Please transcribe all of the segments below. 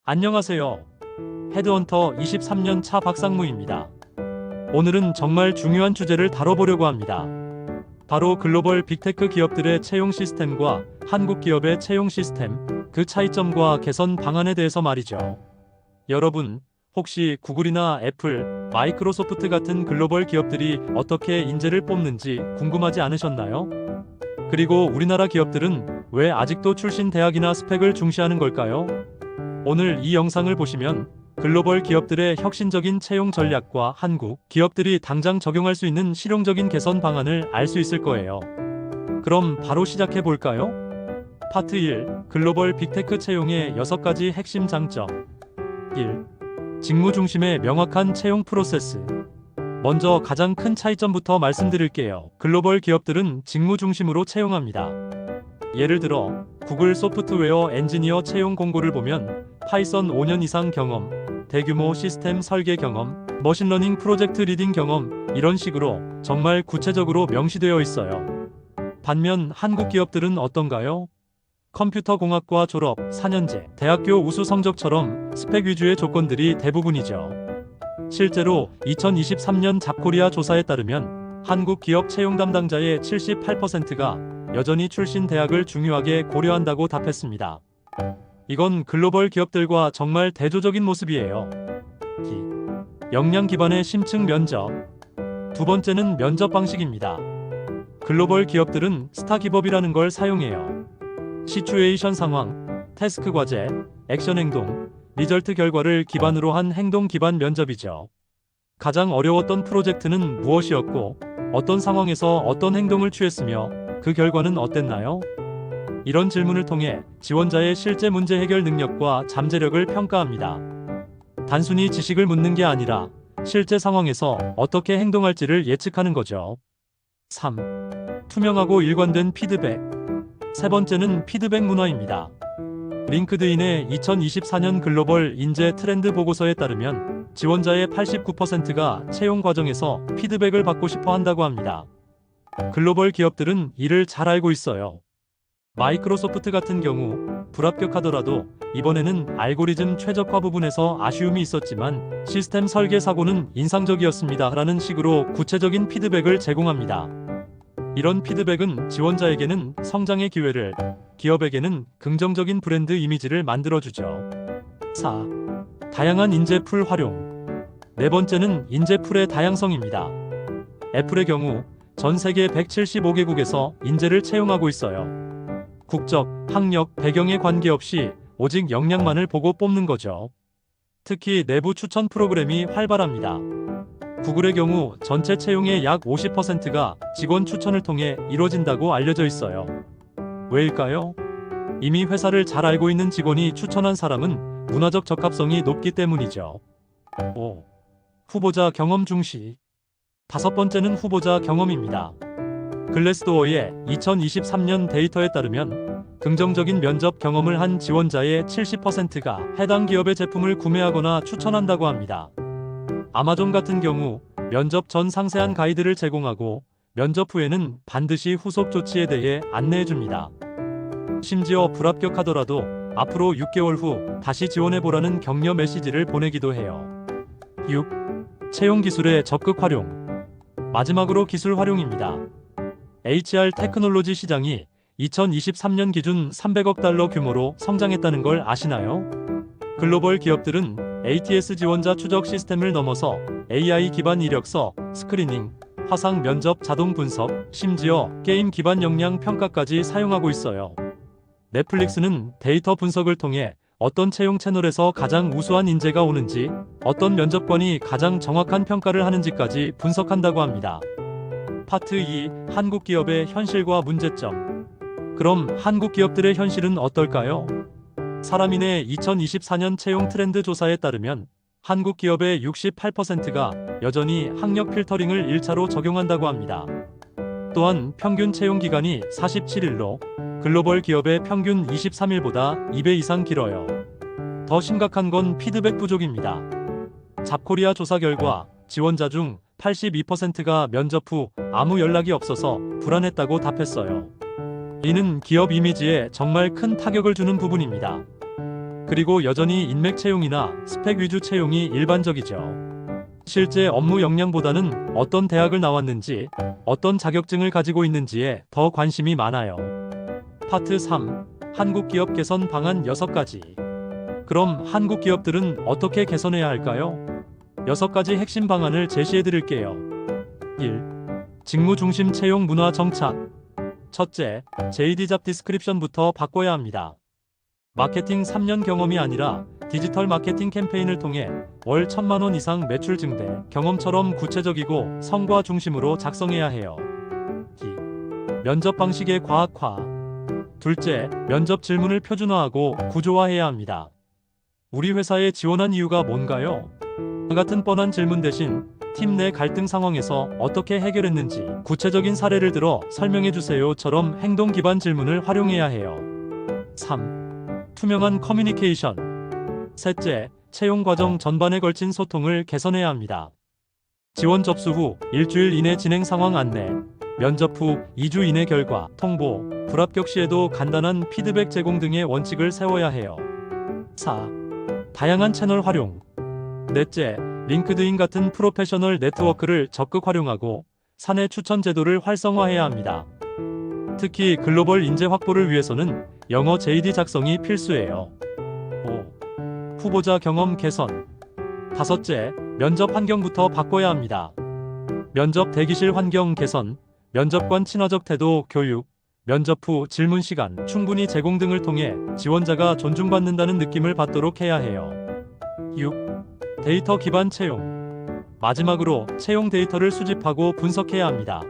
안녕하세요. 헤드헌터 23년 차 박상무입니다. 오늘은 정말 중요한 주제를 다뤄보려고 합니다. 바로 글로벌 빅테크 기업들의 채용 시스템과 한국 기업의 채용 시스템, 그 차이점과 개선 방안에 대해서 말이죠. 여러분, 혹시 구글이나 애플, 마이크로소프트 같은 글로벌 기업들이 어떻게 인재를 뽑는지 궁금하지 않으셨나요? 그리고 우리나라 기업들은 왜 아직도 출신 대학이나 스펙을 중시하는 걸까요? 오늘 이 영상을 보시면 글로벌 기업들의 혁신적인 채용 전략과 한국 기업들이 당장 적용할 수 있는 실용적인 개선 방안을 알 수 있을 거예요. 그럼 바로 시작해 볼까요? 파트 1. 글로벌 빅테크 채용의 6가지 핵심 장점. 1. 직무 중심의 명확한 채용 프로세스. 먼저 가장 큰 차이점부터 말씀드릴게요. 글로벌 기업들은 직무 중심으로 채용합니다. 예를 들어 구글 소프트웨어 엔지니어 채용 공고를 보면 파이썬 5년 이상 경험, 대규모 시스템 설계 경험, 머신러닝 프로젝트 리딩 경험, 이런 식으로 정말 구체적으로 명시되어 있어요. 반면 한국 기업들은 어떤가요? 컴퓨터공학과 졸업, 4년제, 대학교 우수 성적처럼 스펙 위주의 조건들이 대부분이죠. 실제로 2023년 잡코리아 조사에 따르면 한국 기업 채용 담당자의 78%가 여전히 출신 대학을 중요하게 고려한다고 답했습니다. 이건 글로벌 기업들과 정말 대조적인 모습이에요. 역량 기반의 심층 면접. 두 번째는 면접 방식입니다. 글로벌 기업들은 스타 기법이라는 걸 사용해요. 시츄에이션 상황, 태스크 과제, 액션 행동, 리절트 결과를 기반으로 한 행동 기반 면접이죠. 가장 어려웠던 프로젝트는 무엇이었고, 어떤 상황에서 어떤 행동을 취했으며 그 결과는 어땠나요? 이런 질문을 통해 지원자의 실제 문제 해결 능력과 잠재력을 평가합니다. 단순히 지식을 묻는 게 아니라 실제 상황에서 어떻게 행동할지를 예측하는 거죠. 3. 투명하고 일관된 피드백. 세 번째는 피드백 문화입니다. 링크드인의 2024년 글로벌 인재 트렌드 보고서에 따르면 지원자의 89%가 채용 과정에서 피드백을 받고 싶어 한다고 합니다. 글로벌 기업들은 이를 잘 알고 있어요. 마이크로소프트 같은 경우 불합격하더라도 이번에는 알고리즘 최적화 부분에서 아쉬움이 있었지만 시스템 설계 사고는 인상적이었습니다 라는 식으로 구체적인 피드백을 제공합니다. 이런 피드백은 지원자에게는 성장의 기회를, 기업에게는 긍정적인 브랜드 이미지를 만들어주죠. 4. 다양한 인재풀 활용. 네 번째는 인재풀의 다양성입니다. 애플의 경우 전 세계 175개국에서 인재를 채용하고 있어요. 국적, 학력, 배경에 관계없이 오직 역량만을 보고 뽑는 거죠. 특히 내부 추천 프로그램이 활발합니다. 구글의 경우 전체 채용의 약 50%가 직원 추천을 통해 이루어진다고 알려져 있어요. 왜일까요? 이미 회사를 잘 알고 있는 직원이 추천한 사람은 문화적 적합성이 높기 때문이죠. 5. 후보자 경험 중시. 다섯 번째는 후보자 경험입니다. 글래스도어의 2023년 데이터에 따르면 긍정적인 면접 경험을 한 지원자의 70%가 해당 기업의 제품을 구매하거나 추천한다고 합니다. 아마존 같은 경우 면접 전 상세한 가이드를 제공하고 면접 후에는 반드시 후속 조치에 대해 안내해줍니다. 심지어 불합격하더라도 앞으로 6개월 후 다시 지원해보라는 격려 메시지를 보내기도 해요. 6. 채용 기술의 적극 활용. 마지막으로 기술 활용입니다. HR 테크놀로지 시장이 2023년 기준 300억 달러 규모로 성장했다는 걸 아시나요? 글로벌 기업들은 ATS 지원자 추적 시스템을 넘어서 AI 기반 이력서, 스크리닝, 화상 면접 자동 분석, 심지어 게임 기반 역량 평가까지 사용하고 있어요. 넷플릭스는 데이터 분석을 통해 어떤 채용 채널에서 가장 우수한 인재가 오는지, 어떤 면접관이 가장 정확한 평가를 하는지까지 분석한다고 합니다. 파트 2. 한국 기업의 현실과 문제점. 그럼 한국 기업들의 현실은 어떨까요? 사람인의 2024년 채용 트렌드 조사에 따르면 한국 기업의 68%가 여전히 학력 필터링을 1차로 적용한다고 합니다. 또한 평균 채용 기간이 47일로 글로벌 기업의 평균 23일보다 2배 이상 길어요. 더 심각한 건 피드백 부족입니다. 잡코리아 조사 결과 지원자 중 82%가 면접 후 아무 연락이 없어서 불안했다고 답했어요. 이는 기업 이미지에 정말 큰 타격을 주는 부분입니다. 그리고 여전히 인맥 채용이나 스펙 위주 채용이 일반적이죠. 실제 업무 역량보다는 어떤 대학을 나왔는지, 어떤 자격증을 가지고 있는지에 더 관심이 많아요. 파트 3. 한국 기업 개선 방안 6가지. 그럼 한국 기업들은 어떻게 개선해야 할까요? 6가지 핵심 방안을 제시해 드릴게요. 1. 직무 중심 채용 문화 정착. 첫째, JD 잡 디스크립션부터 바꿔야 합니다. 마케팅 3년 경험이 아니라 디지털 마케팅 캠페인을 통해 월 1,000만 원 이상 매출 증대 경험처럼 구체적이고 성과 중심으로 작성해야 해요. 2. 면접 방식의 과학화. 둘째, 면접 질문을 표준화하고 구조화해야 합니다. 우리 회사에 지원한 이유가 뭔가요? 같은 뻔한 질문 대신 팀 내 갈등 상황에서 어떻게 해결했는지 구체적인 사례를 들어 설명해 주세요처럼 행동 기반 질문을 활용해야 해요. 3. 투명한 커뮤니케이션. 셋째, 채용 과정 전반에 걸친 소통을 개선해야 합니다. 지원 접수 후 일주일 이내 진행 상황 안내, 면접 후 2주 이내 결과 통보, 불합격 시에도 간단한 피드백 제공 등의 원칙을 세워야 해요. 4. 다양한 채널 활용. 넷째, 링크드인 같은 프로페셔널 네트워크를 적극 활용하고 사내 추천 제도를 활성화해야 합니다. 특히 글로벌 인재 확보를 위해서는 영어 JD 작성이 필수예요. 5. 후보자 경험 개선. 다섯째, 면접 환경부터 바꿔야 합니다. 면접 대기실 환경 개선, 면접관 친화적 태도 교육, 면접 후 질문 시간 충분히 제공 등을 통해 지원자가 존중받는다는 느낌을 받도록 해야 해요. 6. 데이터 기반 채용. 마지막으로 채용 데이터를 수집하고 분석해야 합니다.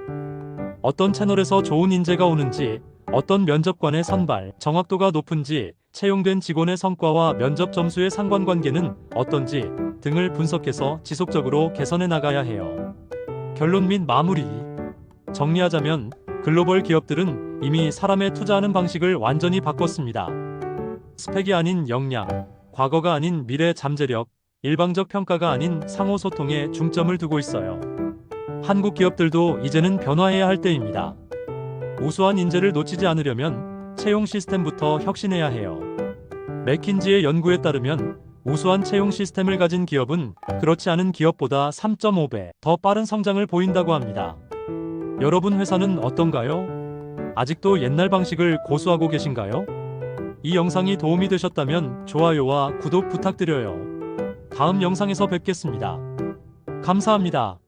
어떤 채널에서 좋은 인재가 오는지, 어떤 면접관의 선발, 정확도가 높은지, 채용된 직원의 성과와 면접 점수의 상관관계는 어떤지 등을 분석해서 지속적으로 개선해 나가야 해요. 결론 및 마무리. 정리하자면 글로벌 기업들은 이미 사람에 투자하는 방식을 완전히 바꿨습니다. 스펙이 아닌 역량, 과거가 아닌 미래 잠재력, 일방적 평가가 아닌 상호 소통에 중점을 두고 있어요. 한국 기업들도 이제는 변화해야 할 때입니다. 우수한 인재를 놓치지 않으려면 채용 시스템부터 혁신해야 해요. 맥킨지의 연구에 따르면 우수한 채용 시스템을 가진 기업은 그렇지 않은 기업보다 3.5배 더 빠른 성장을 보인다고 합니다. 여러분 회사는 어떤가요? 아직도 옛날 방식을 고수하고 계신가요? 이 영상이 도움이 되셨다면 좋아요와 구독 부탁드려요. 다음 영상에서 뵙겠습니다. 감사합니다.